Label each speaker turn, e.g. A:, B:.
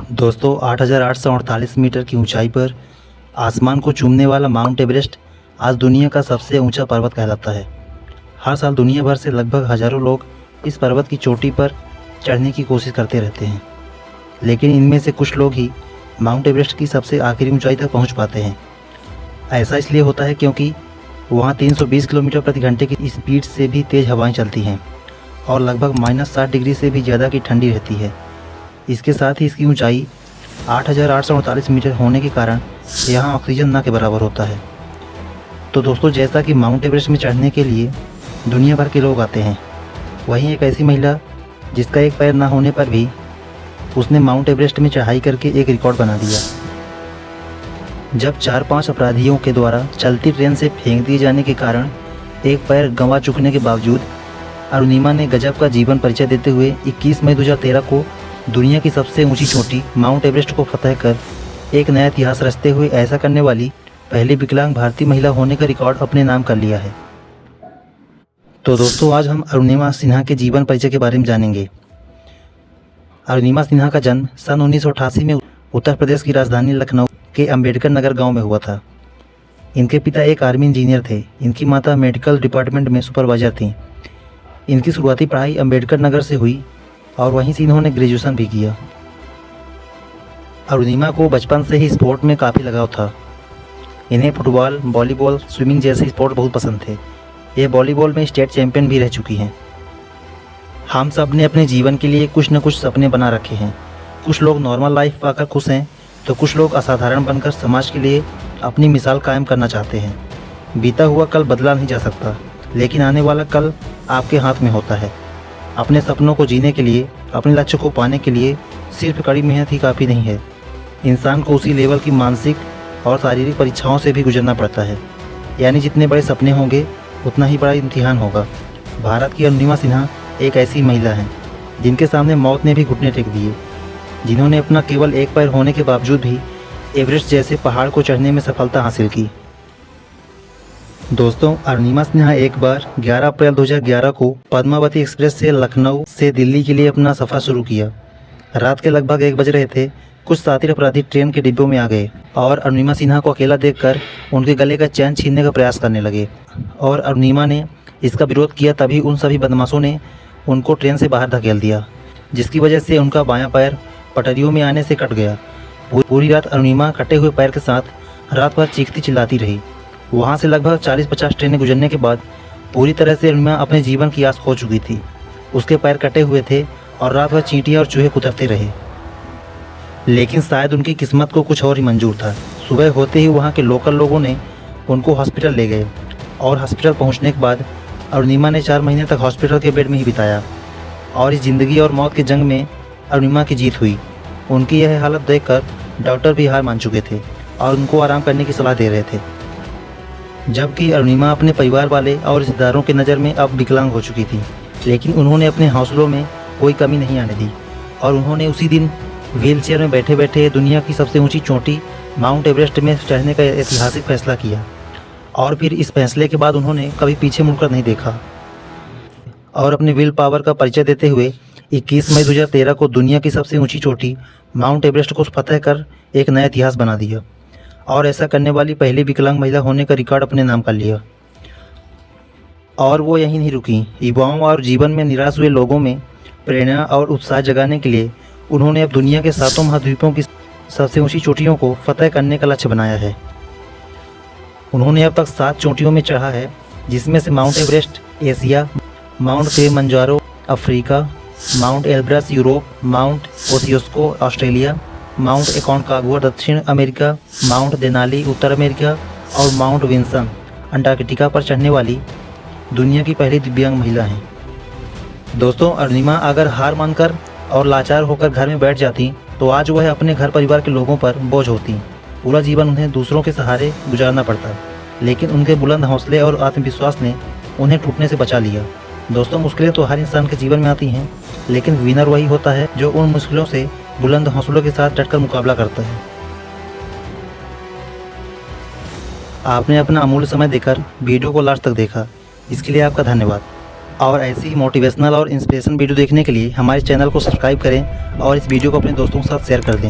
A: दोस्तों 8,848 मीटर की ऊंचाई पर आसमान को चूमने वाला माउंट एवरेस्ट आज दुनिया का सबसे ऊंचा पर्वत कहलाता है। हर साल दुनिया भर से लगभग हज़ारों लोग इस पर्वत की चोटी पर चढ़ने की कोशिश करते रहते हैं, लेकिन इनमें से कुछ लोग ही माउंट एवरेस्ट की सबसे आखिरी ऊंचाई तक पहुंच पाते हैं। ऐसा इसलिए होता है क्योंकि वहां 320 किलोमीटर प्रति घंटे की स्पीड से भी तेज़ हवाएं चलती हैं और लगभग -60 डिग्री से भी ज़्यादा की ठंडी रहती है। इसके साथ ही इसकी ऊंचाई 8,848 मीटर होने के कारण यहाँ ऑक्सीजन ना के बराबर होता है। तो दोस्तों, जैसा कि माउंट एवरेस्ट में चढ़ने के लिए दुनिया भर के लोग आते हैं, वहीं एक ऐसी महिला जिसका एक पैर ना होने पर भी उसने माउंट एवरेस्ट में चढ़ाई करके एक रिकॉर्ड बना दिया। जब 4-5 अपराधियों के द्वारा चलती ट्रेन से फेंक दिए जाने के कारण एक पैर गंवा चुकने के बावजूद अरुणिमा ने गजब का जीवन परिचय देते हुए 21 मई 2013 को दुनिया की सबसे ऊंची चोटी माउंट एवरेस्ट को फतह कर एक नया इतिहास रचते हुए ऐसा करने वाली पहली विकलांग भारतीय महिला होने का रिकॉर्ड अपने नाम कर लिया है। तो दोस्तों, आज हम अरुणिमा सिन्हा के जीवन परिचय के बारे में जानेंगे। अरुणिमा सिन्हा का जन्म सन 1988 में उत्तर प्रदेश की राजधानी लखनऊ के अंबेडकर नगर गांव में हुआ था। इनके पिता एक आर्मी इंजीनियर थे। इनकी माता मेडिकल डिपार्टमेंट में सुपरवाइजर थीं। इनकी शुरुआती पढ़ाई अंबेडकर नगर से हुई और वहीं से इन्होंने ग्रेजुएशन भी किया। अरुणिमा को बचपन से ही स्पोर्ट में काफ़ी लगाव था। इन्हें फुटबॉल, वॉलीबॉल, स्विमिंग जैसे स्पोर्ट बहुत पसंद थे। ये वॉलीबॉल में स्टेट चैंपियन भी रह चुकी हैं। हम सब ने अपने जीवन के लिए कुछ न कुछ सपने बना रखे हैं। कुछ लोग नॉर्मल लाइफ पाकर खुश हैं, तो कुछ लोग असाधारण बनकर समाज के लिए अपनी मिसाल कायम करना चाहते हैं। बीता हुआ कल बदला नहीं जा सकता, लेकिन आने वाला कल आपके हाथ में होता है। अपने सपनों को जीने के लिए, अपने लक्ष्य को पाने के लिए सिर्फ कड़ी मेहनत ही काफ़ी नहीं है। इंसान को उसी लेवल की मानसिक और शारीरिक परीक्षाओं से भी गुजरना पड़ता है। यानी जितने बड़े सपने होंगे उतना ही बड़ा इम्तिहान होगा। भारत की अरुणिमा सिन्हा एक ऐसी महिला हैं जिनके सामने मौत ने भी घुटने टेक दिए, जिन्होंने अपना केवल एक पैर होने के बावजूद भी एवरेस्ट जैसे पहाड़ को चढ़ने में सफलता हासिल की। दोस्तों, अरुणिमा सिन्हा एक बार 11 अप्रैल 2011 को पद्मावती एक्सप्रेस से लखनऊ से दिल्ली के लिए अपना सफ़र शुरू किया। रात के लगभग 1 बज रहे थे। कुछ शातिर अपराधी ट्रेन के डिब्बों में आ गए और अरुणिमा सिन्हा को अकेला देखकर उनके गले का चैन छीनने का प्रयास करने लगे और अरुणिमा ने इसका विरोध किया। तभी उन सभी बदमाशों ने उनको ट्रेन से बाहर धकेल दिया, जिसकी वजह से उनका बायां पैर पटरियों में आने से कट गया। पूरी रात अरुणिमा कटे हुए पैर के साथ रात भर चीखती चिल्लाती रही। वहाँ से लगभग 40-50 ट्रेनें गुजरने के बाद पूरी तरह से अरुणिमा अपने जीवन की आस खो चुकी थी। उसके पैर कटे हुए थे और रात भर चींटियाँ और चूहे कुतरते रहे, लेकिन शायद उनकी किस्मत को कुछ और ही मंजूर था। सुबह होते ही वहाँ के लोकल लोगों ने उनको हॉस्पिटल ले गए और हॉस्पिटल पहुँचने के बाद अरुणिमा ने 4 महीने तक हॉस्पिटल के बेड में ही बिताया और इस ज़िंदगी और मौत की जंग में अरुणिमा की जीत हुई। उनकी यह हालत देखकर डॉक्टर भी हार मान चुके थे और उनको आराम करने की सलाह दे रहे थे, जबकि अरुणिमा अपने परिवार वाले और रिश्तेदारों की नज़र में अब विकलांग हो चुकी थी। लेकिन उन्होंने अपने हौसलों में कोई कमी नहीं आने दी और उन्होंने उसी दिन व्हीलचेयर में बैठे बैठे दुनिया की सबसे ऊंची चोटी माउंट एवरेस्ट में चढ़ने का ऐतिहासिक फैसला किया। और फिर इस फैसले के बाद उन्होंने कभी पीछे मुड़कर नहीं देखा और अपने विल पावर का परिचय देते हुए 21 मई 2013 को दुनिया की सबसे ऊंची चोटी माउंट एवरेस्ट को फतह कर एक नया इतिहास बना दिया और ऐसा करने वाली पहली विकलांग महिला होने का रिकॉर्ड अपने नाम कर लिया। और वो यहीं नहीं रुकी। युवाओं और जीवन में निराश हुए लोगों में प्रेरणा और उत्साह जगाने के लिए उन्होंने अब दुनिया के 7 महाद्वीपों की सबसे ऊंची चोटियों को फतह करने का लक्ष्य बनाया है। उन्होंने अब तक 7 चोटियों में चढ़ा है, जिसमें से Mount Everest Asia, Mount Kilimanjaro Africa, Mount Elbrus Europe, Mount Kosciuszko Australia, Mount Aconcagua दक्षिण अमेरिका, माउंट देनाली उत्तर अमेरिका और माउंट विंसन अंटार्कटिका पर चढ़ने वाली दुनिया की पहली दिव्यांग महिला हैं। दोस्तों, अरुणिमा अगर हार मानकर और लाचार होकर घर में बैठ जाती तो आज वह अपने घर परिवार के लोगों पर बोझ होती। पूरा जीवन उन्हें दूसरों के सहारे गुजारना पड़ता, लेकिन उनके बुलंद हौसले और आत्मविश्वास ने उन्हें टूटने से बचा लिया। दोस्तों, मुश्किलें तो हर इंसान के जीवन में आती हैं, लेकिन विनर वही होता है जो उन मुश्किलों से बुलंद हौसलों के साथ डटकर मुकाबला करता है। आपने अपना अमूल्य समय देकर वीडियो को लास्ट तक देखा, इसके लिए आपका धन्यवाद। और ऐसी ही मोटिवेशनल और इंस्पिरेशन वीडियो देखने के लिए हमारे चैनल को सब्सक्राइब करें और इस वीडियो को अपने दोस्तों के साथ शेयर कर दें।